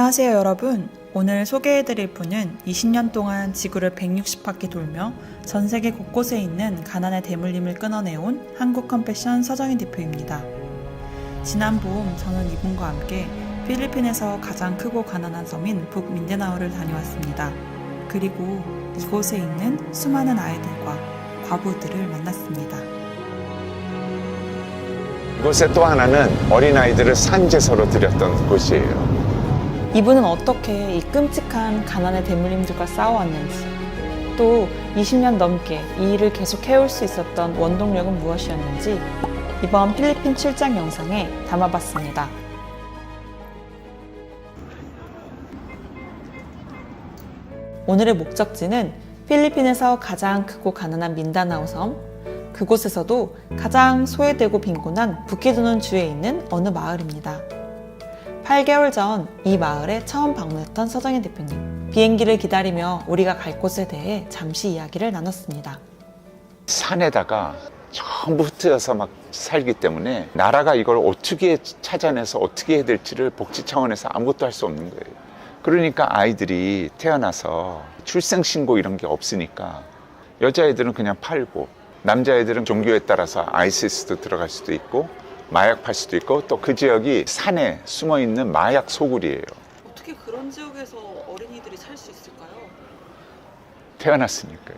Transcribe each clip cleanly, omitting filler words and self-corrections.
안녕하세요 여러분. 오늘 소개해드릴 분은 20년 동안 지구를 160바퀴 돌며 전 세계 곳곳에 있는 가난의 대물림을 끊어내온 한국 컴패션 서정인 대표입니다. 지난 봄 저는 이분과 함께 필리핀에서 가장 크고 가난한 섬인 북민다나오를 다녀왔습니다. 그리고 이곳에 있는 수많은 아이들과 과부들을 만났습니다. 이곳의 또 하나는 어린아이들을 산제소로 들였던 곳이에요. 이분은 어떻게 이 끔찍한 가난의 대물림들과 싸워왔는지, 또 20년 넘게 이 일을 계속 해올 수 있었던 원동력은 무엇이었는지 이번 필리핀 출장 영상에 담아봤습니다. 오늘의 목적지는 필리핀에서 가장 크고 가난한 민다나오 섬, 그곳에서도 가장 소외되고 빈곤한 부키두눈 주에 있는 어느 마을입니다. 8개월 전 이 마을에 처음 방문했던 서정인 대표님. 비행기를 기다리며 우리가 갈 곳에 대해 잠시 이야기를 나눴습니다. 산에다가 전부 흩어져서 막 살기 때문에 나라가 이걸 어떻게 찾아내서 어떻게 해야 될지를 복지 차원에서 아무것도 할 수 없는 거예요. 그러니까 아이들이 태어나서 출생신고 이런 게 없으니까 여자애들은 그냥 팔고, 남자애들은 종교에 따라서 아이시스도 들어갈 수도 있고 마약 팔 수도 있고, 또 그 지역이 산에 숨어있는 마약 소굴이에요. 어떻게 그런 지역에서 어린이들이 살 수 있을까요? 태어났으니까요.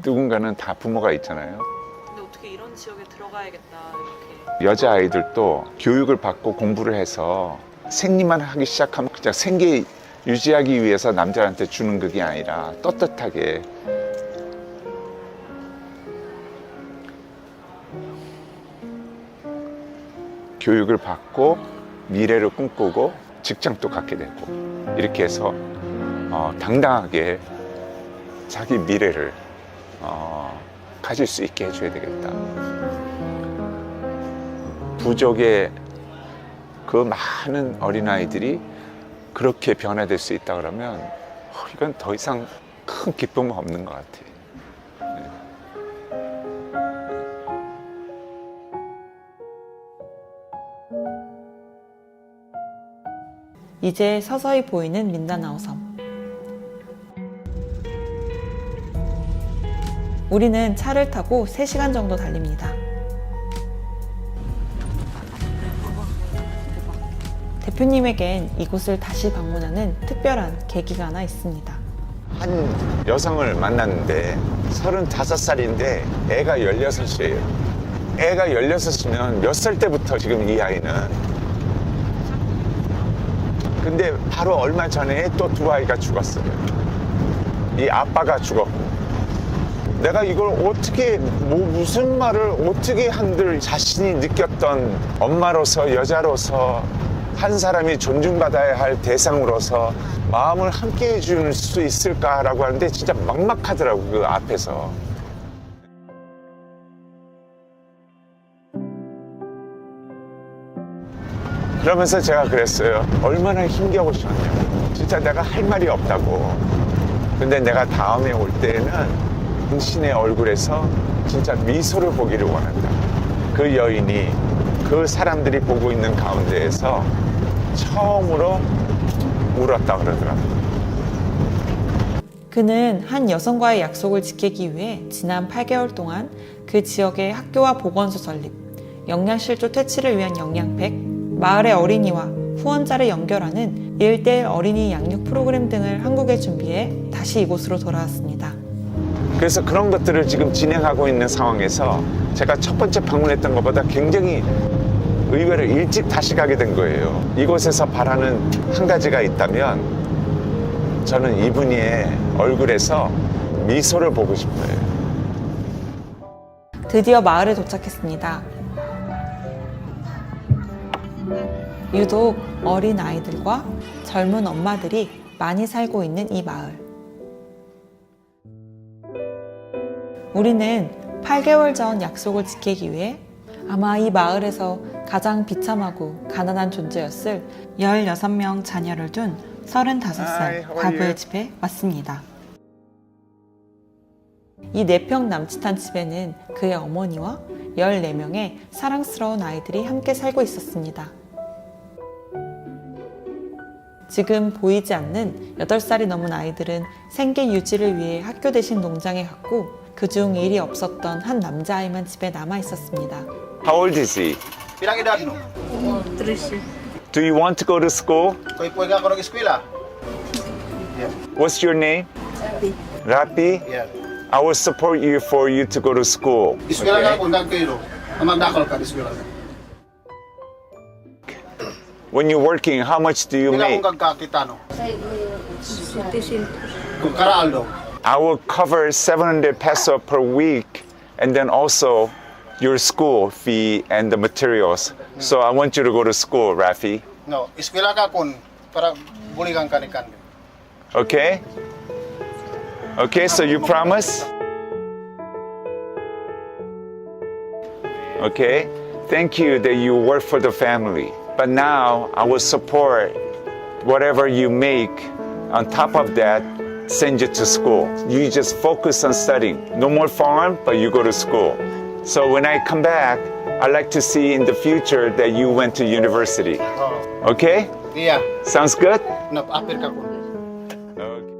누군가는 다 부모가 있잖아요. 근데 어떻게 이런 지역에 들어가야겠다 이렇게. 여자아이들도 교육을 받고 공부를 해서 생리만 하기 시작하면 그냥 생계 유지하기 위해서 남자한테 주는 그게 아니라 떳떳하게 교육을 받고 미래를 꿈꾸고 직장도 갖게 되고, 이렇게 해서 당당하게 자기 미래를 가질 수 있게 해줘야 되겠다. 부족의 그 많은 어린아이들이 그렇게 변화될 수 있다 그러면 이건 더 이상 큰 기쁨은 없는 것 같아요. 이제 서서히 보이는 민다나오 섬. 우리는 차를 타고 3시간 정도 달립니다. 대표님에겐 이곳을 다시 방문하는 특별한 계기가 하나 있습니다. 한 여성을 만났는데 35살인데 애가 16이에요. 애가 16이면 몇 살 때부터 지금 이 아이는. 근데 바로 얼마 전에 또 2아이가 죽었어요. 이 아빠가 죽었고. 내가 이걸 어떻게, 무슨 말을 어떻게 한들 자신이 느꼈던 엄마로서, 여자로서, 한 사람이 존중받아야 할 대상으로서 마음을 함께 해줄 수 있을까라고 하는데 진짜 막막하더라고, 그 앞에서. 그러면서 제가 그랬어요. 얼마나 힘겨우셨냐고. 진짜 내가 할 말이 없다고. 근데 내가 다음에 올 때에는 당신의 얼굴에서 진짜 미소를 보기를 원한다. 그 여인이 그 사람들이 보고 있는 가운데에서 처음으로 울었다 그러더라고요. 그는 한 여성과의 약속을 지키기 위해 지난 8개월 동안 그 지역의 학교와 보건소 설립, 영양실조 퇴치를 위한 영양팩, 마을의 어린이와 후원자를 연결하는 1:1 어린이 양육 프로그램 등을 한국에 준비해 다시 이곳으로 돌아왔습니다. 그래서 그런 것들을 지금 진행하고 있는 상황에서 제가 첫 번째 방문했던 것보다 굉장히 의외로 일찍 다시 가게 된 거예요. 이곳에서 바라는 한 가지가 있다면 저는 이분의 얼굴에서 미소를 보고 싶어요. 드디어 마을에 도착했습니다. 유독 어린 아이들과 젊은 엄마들이 많이 살고 있는 이 마을. 우리는 8개월 전 약속을 지키기 위해 아마 이 마을에서 가장 비참하고 가난한 존재였을 16명 자녀를 둔 35살 과부의 집에 왔습니다. 이 4평 남짓한 집에는 그의 어머니와 14명의 사랑스러운 아이들이 함께 살고 있었습니다. 지금 보이지 않는 8살이 넘은 아이들은 생계 유지를 위해 학교 대신 농장에 갔고 그중 일이 없었던 한 남자아이만 집에 남아 있었습니다. How old is he? Pirang edad no? 13. Do you want to go to school? Koy ka ko ng eskwela? Yeah. What's your name? Rapi? Yeah. I will support you for you to go to school. Eskwela ka Okay? kung nagkairo. Magdakal ka eskwela. When you're working, how much do you Pila make? kung kagkakita no? Citizen. Kung karaal daw. I will cover 700 peso per week and then also your school fee and the materials. So I want you to go to school, Rafi. No, eskwela ka kung para buligan ka ni kan. Okay? Okay, so you promise? Okay? Thank you that you work for the family. But now I will support whatever you make. On top of that, send you to school. You just focus on studying. No more farm, but you go to school. So when I come back, I'd like to see in the future that you went to university. Oh. Okay? Iya. Sounds good? No, apir ka kung. Okay.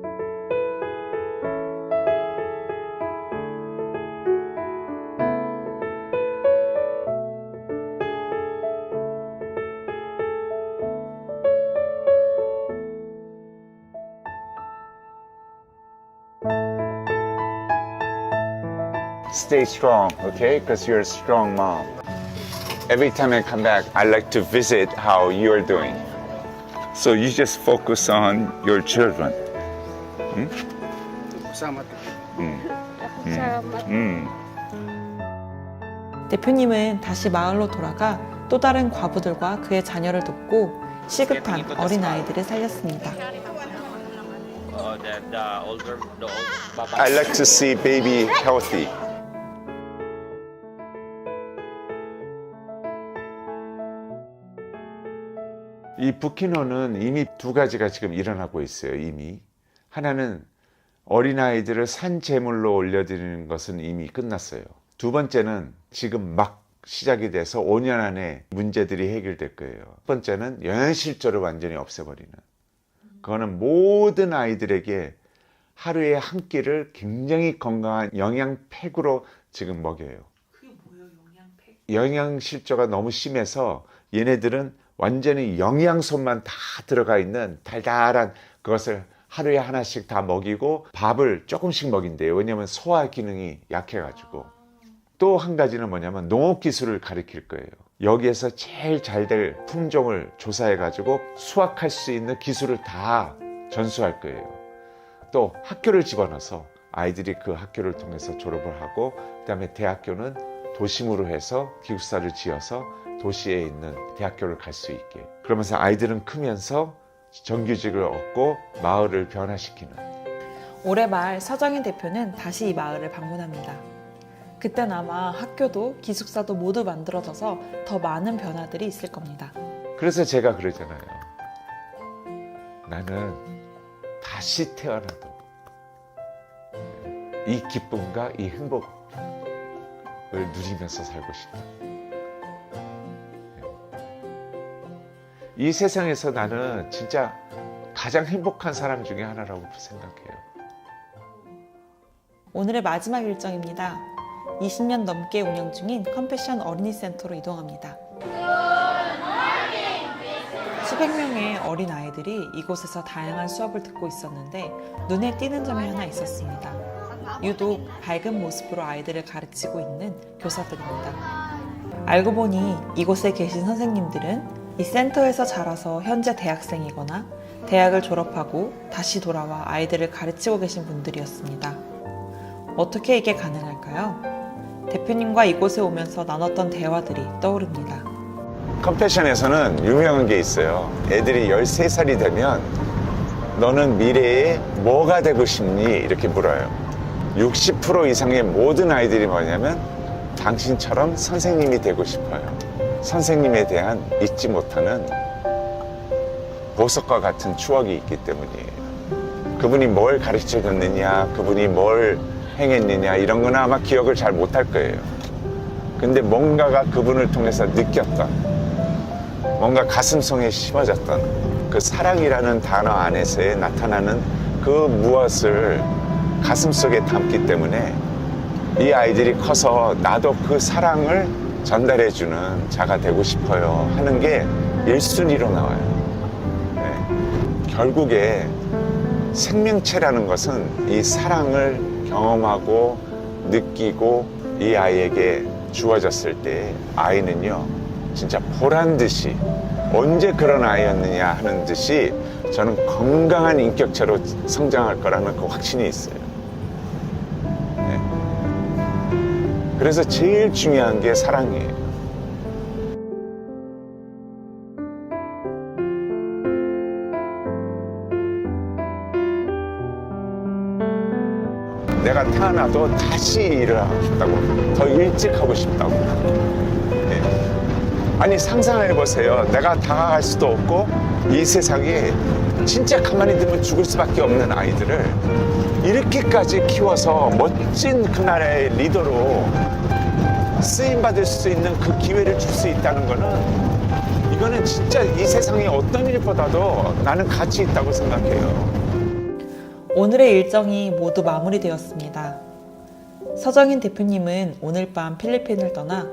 Stay strong, okay? Because you're a strong mom. Every time I come back, I like to visit how you're doing. So you just focus on your children. Sama. 대표님은 다시 마을로 돌아가 또 다른 과부들과 그의 자녀를 돕고 시급한 어린아이들을 살렸습니다. I like to see baby healthy. 이 부키노는 이미 두 가지가 지금 일어나고 있어요. 이미 하나는 어린아이들을 산재물로 올려드리는 것은 이미 끝났어요. 두 번째는 지금 막 시작이 돼서 5년 안에 문제들이 해결될 거예요. 첫 번째는 영양실조를 완전히 없애버리는. 그거는 모든 아이들에게 하루에 한 끼를 굉장히 건강한 영양팩으로 지금 먹여요. 그게 뭐예요, 영양팩? 영양실조가 너무 심해서 얘네들은 완전히 영양소만 다 들어가 있는 달달한 그것을 하루에 하나씩 다 먹이고 밥을 조금씩 먹인대요. 왜냐하면 소화 기능이 약해가지고. 또 한 가지는 뭐냐면 농업 기술을 가르칠 거예요. 여기에서 제일 잘 될 품종을 조사해가지고 수확할 수 있는 기술을 다 전수할 거예요. 또 학교를 집어넣어서 아이들이 그 학교를 통해서 졸업을 하고 그다음에 대학교는 도심으로 해서 기숙사를 지어서 도시에 있는 대학교를 갈 수 있게. 그러면서 아이들은 크면서 정규직을 얻고 마을을 변화시키는. 올해 말 서정인 대표는 다시 이 마을을 방문합니다. 그땐 아마 학교도 기숙사도 모두 만들어져서 더 많은 변화들이 있을 겁니다. 그래서 제가 그러잖아요. 나는 다시 태어나도 이 기쁨과 이 행복을 누리면서 살고 싶다. 이 세상에서 나는 진짜 가장 행복한 사람 중에 하나라고 생각해요. 오늘의 마지막 일정입니다. 20년 넘게 운영 중인 컴패션 어린이 센터로 이동합니다. 수백 명의 어린 아이들이 이곳에서 다양한 수업을 듣고 있었는데 눈에 띄는 점이 하나 있었습니다. 유독 밝은 모습으로 아이들을 가르치고 있는 교사들입니다. 알고 보니 이곳에 계신 선생님들은 이 센터에서 자라서 현재 대학생이거나 대학을 졸업하고 다시 돌아와 아이들을 가르치고 계신 분들이었습니다. 어떻게 이게 가능할까요? 대표님과 이곳에 오면서 나눴던 대화들이 떠오릅니다. 컴패션에서는 유명한 게 있어요. 애들이 13살이 되면 너는 미래에 뭐가 되고 싶니? 이렇게 물어요. 60% 이상의 모든 아이들이 뭐냐면 당신처럼 선생님이 되고 싶어요. 선생님에 대한 잊지 못하는 보석과 같은 추억이 있기 때문이에요. 그분이 뭘 가르쳐 줬느냐, 그분이 뭘 행했느냐 이런 거는 아마 기억을 잘 못할 거예요. 근데 뭔가가 그분을 통해서 느꼈던, 뭔가 가슴속에 심어졌던 그 사랑이라는 단어 안에서 나타나는 그 무엇을 가슴속에 담기 때문에 이 아이들이 커서 나도 그 사랑을 전달해주는 자가 되고 싶어요 하는 게 1순위로 나와요. 네. 결국에 생명체라는 것은 이 사랑을 경험하고 느끼고 이 아이에게 주어졌을 때 아이는요 진짜 보란 듯이 언제 그런 아이였느냐 하는 듯이 저는 건강한 인격체로 성장할 거라는 그 확신이 있어요. 네. 그래서 제일 중요한 게 사랑이에요. 내가 태어나도 다시 일을 하고 싶다고, 더 일찍 하고 싶다고. 네. 아니 상상해보세요. 내가 다가갈 수도 없고 이 세상에 진짜 가만히 두면 죽을 수밖에 없는 아이들을 이렇게까지 키워서 멋진 그 나라의 리더로 쓰임받을 수 있는 그 기회를 줄 수 있다는 거는 이거는 진짜 이 세상의 어떤 일보다도 나는 가치 있다고 생각해요. 오늘의 일정이 모두 마무리되었습니다. 서정인 대표님은 오늘 밤 필리핀을 떠나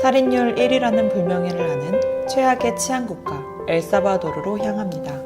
살인율 1위라는 불명예를 아는 최악의 치안 국가 엘사바도르로 향합니다.